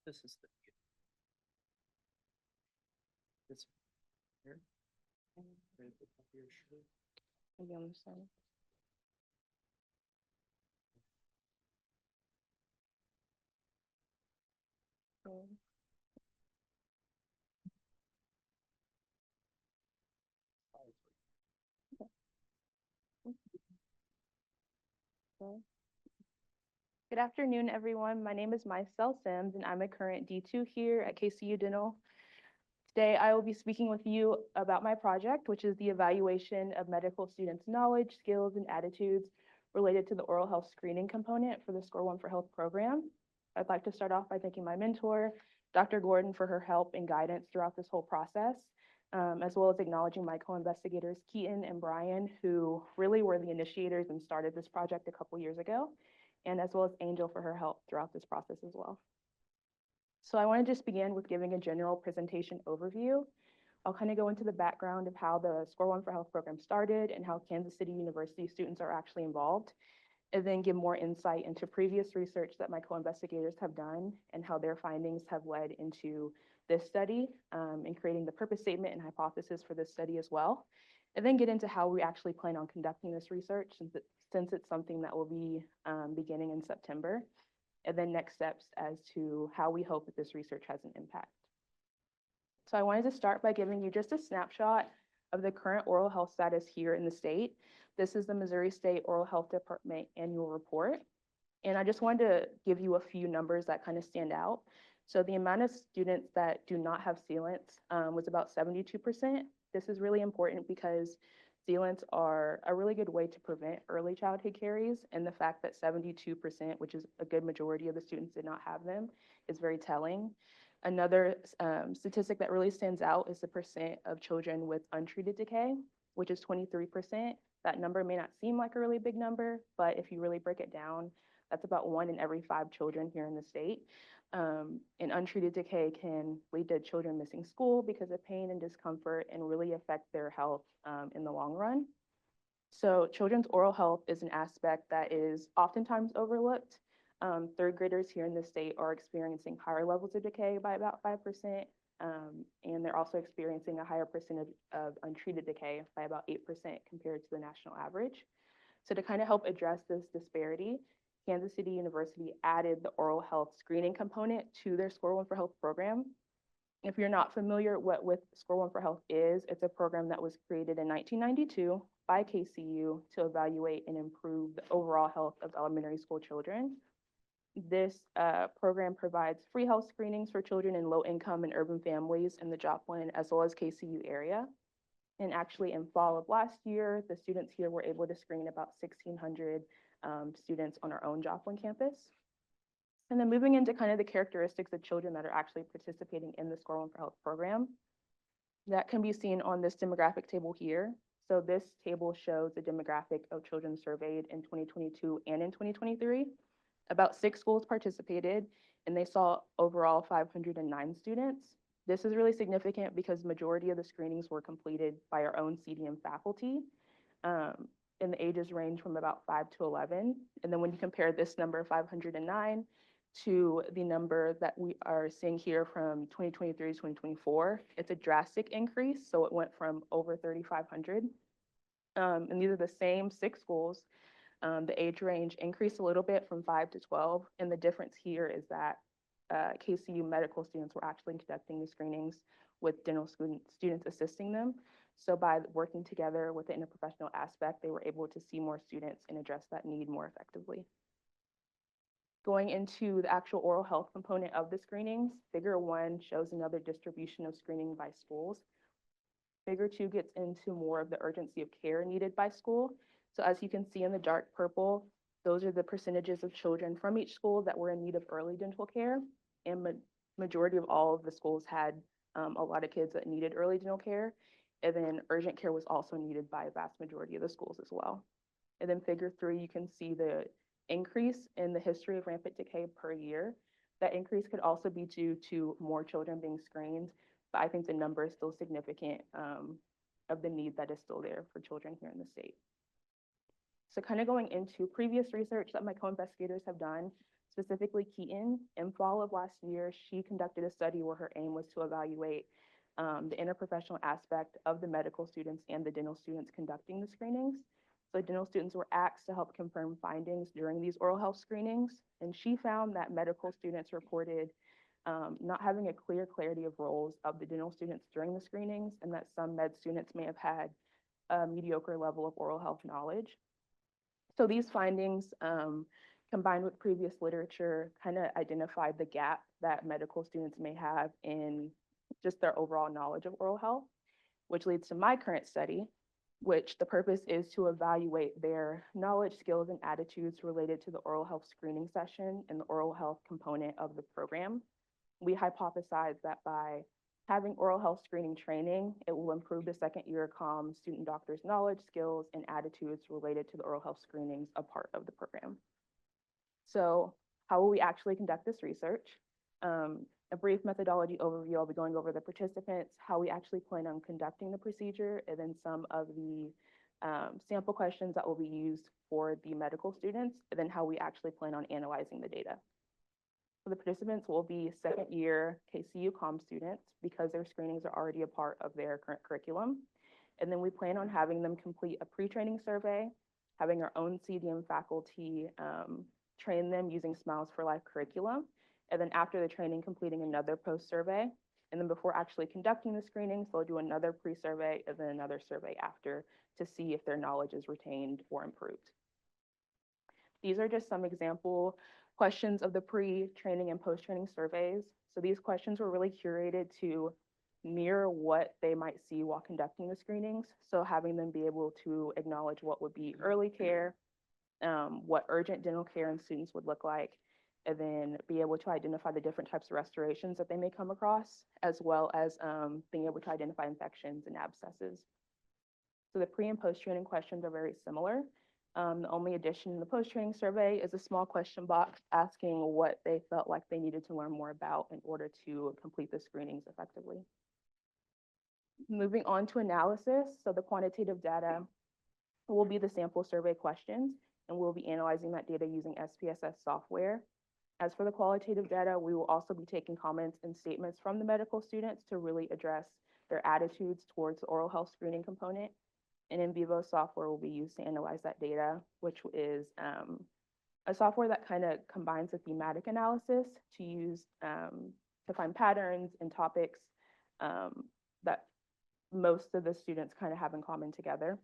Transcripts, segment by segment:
This is the view. This here. Right at the top of your shirt. Maybe on the side. So, okay. Good afternoon, everyone. My name is Maicel Sims, and I'm a current D2 here at KCU Dental. Today, I will be speaking with you about my project, which is the evaluation of medical students' knowledge, skills, and attitudes related to the oral health screening component for the Score One for Health program. I'd like to start off by thanking my mentor, Dr. Gordon, for her help and guidance throughout this whole process, as well as acknowledging my co-investigators, Keaton and Brian, who really were the initiators and started this project a couple years ago, and as well as Angel for her help throughout this process as well. So I want to just begin with giving a general presentation overview. I'll kind of go into the background of how the Score One for Health program started and how Kansas City University students are actually involved, and then give more insight into previous research that my co-investigators have done and how their findings have led into this study and creating the purpose statement and hypothesis for this study as well. And then get into how we actually plan on conducting this research since it's something that will be beginning in September. And then next steps as to how we hope that this research has an impact. So I wanted to start by giving you just a snapshot of the current oral health status here in the state. This is the Missouri State Oral Health Department annual report. And I just wanted to give you a few numbers that kind of stand out. So the amount of students that do not have sealants was about 72%. This is really important because sealants are a really good way to prevent early childhood caries, and the fact that 72%, which is a good majority of the students, did not have them, is very telling. Another statistic that really stands out is the percent of children with untreated decay, which is 23%. That number may not seem like a really big number, but if you really break it down, that's about 1 in every 5 children here in the state. And untreated decay can lead to children missing school because of pain and discomfort and really affect their health in the long run. So children's oral health is an aspect that is oftentimes overlooked. Third graders here in the state are experiencing higher levels of decay by about 5%, and they're also experiencing a higher percentage of untreated decay by about 8% compared to the national average. So to kind of help address this disparity, Kansas City University added the oral health screening component to their Score One for Health program. If you're not familiar with Score One for Health is, it's a program that was created in 1992 by KCU to evaluate and improve the overall health of elementary school children. This program provides free health screenings for children in low income and urban families in the Joplin as well as KCU area. And actually in fall of last year, the students here were able to screen about 1,600 students on our own Joplin campus. And then moving into kind of the characteristics of children that are actually participating in the Score One for Health program, that can be seen on this demographic table here. So this table shows the demographic of children surveyed in 2022 and in 2023. About 6 schools participated, and they saw overall 509 students. This is really significant because the majority of the screenings were completed by our own CDM faculty. And the ages range from about 5 to 11. And then when you compare this number, 509, to the number that we are seeing here from 2023 to 2024, it's a drastic increase. So it went from over 3,500. And these are the same 6 schools. The age range increased a little bit from 5 to 12. And the difference here is that KCU medical students were actually conducting the screenings with dental students assisting them. So by working together with the interprofessional aspect, they were able to see more students and address that need more effectively. Going into the actual oral health component of the screenings, Figure 1 shows another distribution of screening by schools. Figure 2 gets into more of the urgency of care needed by school. So as you can see in the dark purple, those are the percentages of children from each school that were in need of early dental care. And majority of all of the schools had a lot of kids that needed early dental care. And then urgent care was also needed by a vast majority of the schools as well. And then Figure 3, you can see the increase in the history of rampant decay per year. That increase could also be due to more children being screened, but I think the number is still significant of the need that is still there for children here in the state. So kind of going into previous research that my co-investigators have done, specifically Keaton. In fall of last year, she conducted a study where her aim was to evaluate the interprofessional aspect of the medical students and the dental students conducting the screenings. So dental students were asked to help confirm findings during these oral health screenings, and she found that medical students reported not having a clear clarity of roles of the dental students during the screenings, and that some med students may have had a mediocre level of oral health knowledge. So these findings, combined with previous literature, kind of identified the gap that medical students may have in just their overall knowledge of oral health, which leads to my current study, which the purpose is to evaluate their knowledge, skills, and attitudes related to the oral health screening session and the oral health component of the program. We hypothesize that by having oral health screening training, it will improve the second year COM student doctors' knowledge, skills, and attitudes related to the oral health screenings a part of the program. So how will we actually conduct this research? A brief methodology overview, I'll be going over the participants, how we actually plan on conducting the procedure, and then some of the sample questions that will be used for the medical students, and then how we actually plan on analyzing the data. So the participants will be second year KCU COM students because their screenings are already a part of their current curriculum. And then we plan on having them complete a pre-training survey, having our own CDM faculty train them using Smiles for Life curriculum. And then after the training, completing another post-survey. And then before actually conducting the screenings, they'll do another pre-survey and then another survey after to see if their knowledge is retained or improved. These are just some example questions of the pre-training and post-training surveys. So these questions were really curated to mirror what they might see while conducting the screenings. So having them be able to acknowledge what would be early care, what urgent dental care in students would look like, and then be able to identify the different types of restorations that they may come across, as well as being able to identify infections and abscesses. So the pre and post-training questions are very similar. The only addition in the post-training survey is a small question box asking what they felt like they needed to learn more about in order to complete the screenings effectively. Moving on to analysis. So the quantitative data will be the sample survey questions, and we'll be analyzing that data using SPSS software. As for the qualitative data, we will also be taking comments and statements from the medical students to really address their attitudes towards the oral health screening component. And in vivo software will be used to analyze that data, which is a software that kind of combines a thematic analysis to use to find patterns and topics that most of the students kind of have in common together.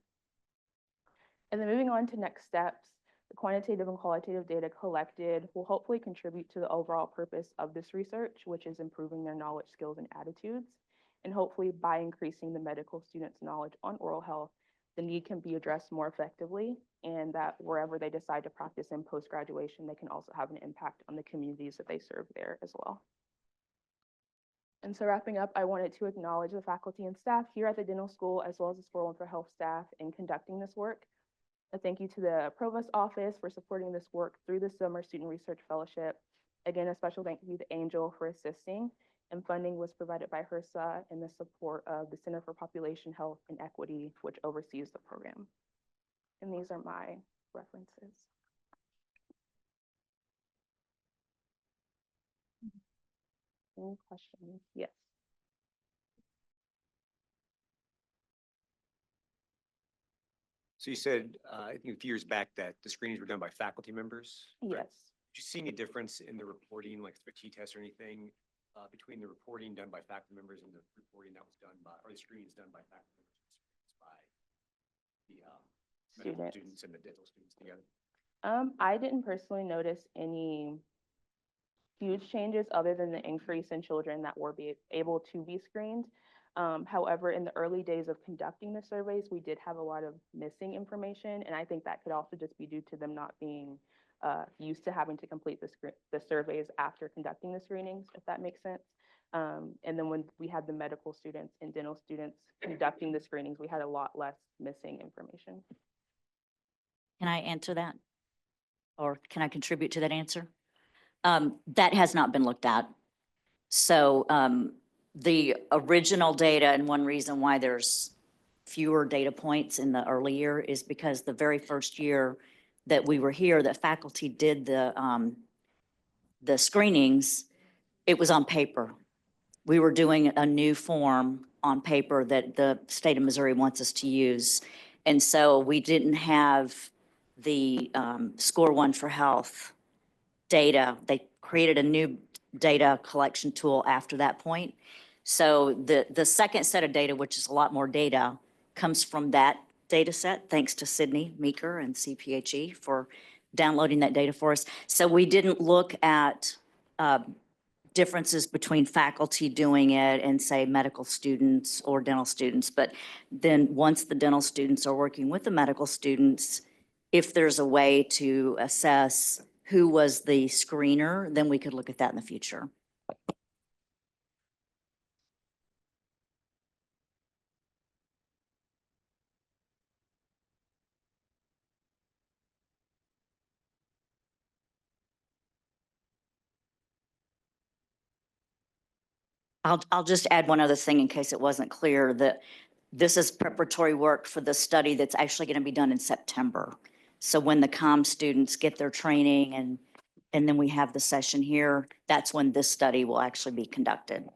And then moving on to next steps, the quantitative and qualitative data collected will hopefully contribute to the overall purpose of this research, which is improving their knowledge, skills, and attitudes. And hopefully by increasing the medical students' knowledge on oral health, the need can be addressed more effectively, and that wherever they decide to practice in post-graduation, they can also have an impact on the communities that they serve there as well. And so wrapping up, I wanted to acknowledge the faculty and staff here at the dental school, as well as the Squirrel and for Health staff in conducting this work. A thank you to the Provost Office for supporting this work through the Summer Student Research Fellowship. Again, a special thank you to Angel for assisting, and funding was provided by HRSA and the support of the Center for Population Health and Equity, which oversees the program. And these are my references. Any questions? Yes. So you said, I think a few years back that the screenings were done by faculty members? Yes. Did you see any difference in the reporting, like the T test or anything, between the reporting done by faculty members and the reporting that was done by, or the screenings done by faculty members by the medical students and the dental students together? I didn't personally notice any huge changes other than the increase in children that were able to be screened. However, in the early days of conducting the surveys, we did have a lot of missing information, and I think that could also just be due to them not being used to having to complete the surveys after conducting the screenings, if that makes sense. And then when we had the medical students and dental students conducting the screenings, we had a lot less missing information. Can I answer that? Or can I contribute to that answer? That has not been looked at. So the original data, and one reason why there's fewer data points in the early year is because the very first year that we were here, that faculty did the the screenings, it was on paper. We were doing a new form on paper that the state of Missouri wants us to use. And so we didn't have the Score One for Health data. They created a new data collection tool after that point. So the second set of data, which is a lot more data, comes from that data set, thanks to Sydney Meeker and CPHE for downloading that data for us. So we didn't look at differences between faculty doing it and say medical students or dental students. But then once the dental students are working with the medical students, if there's a way to assess who was the screener, then we could look at that in the future. I'll just add one other thing in case it wasn't clear, that this is preparatory work for the study that's actually going to be done in September. So when the comm students get their training and then we have the session here, that's when this study will actually be conducted.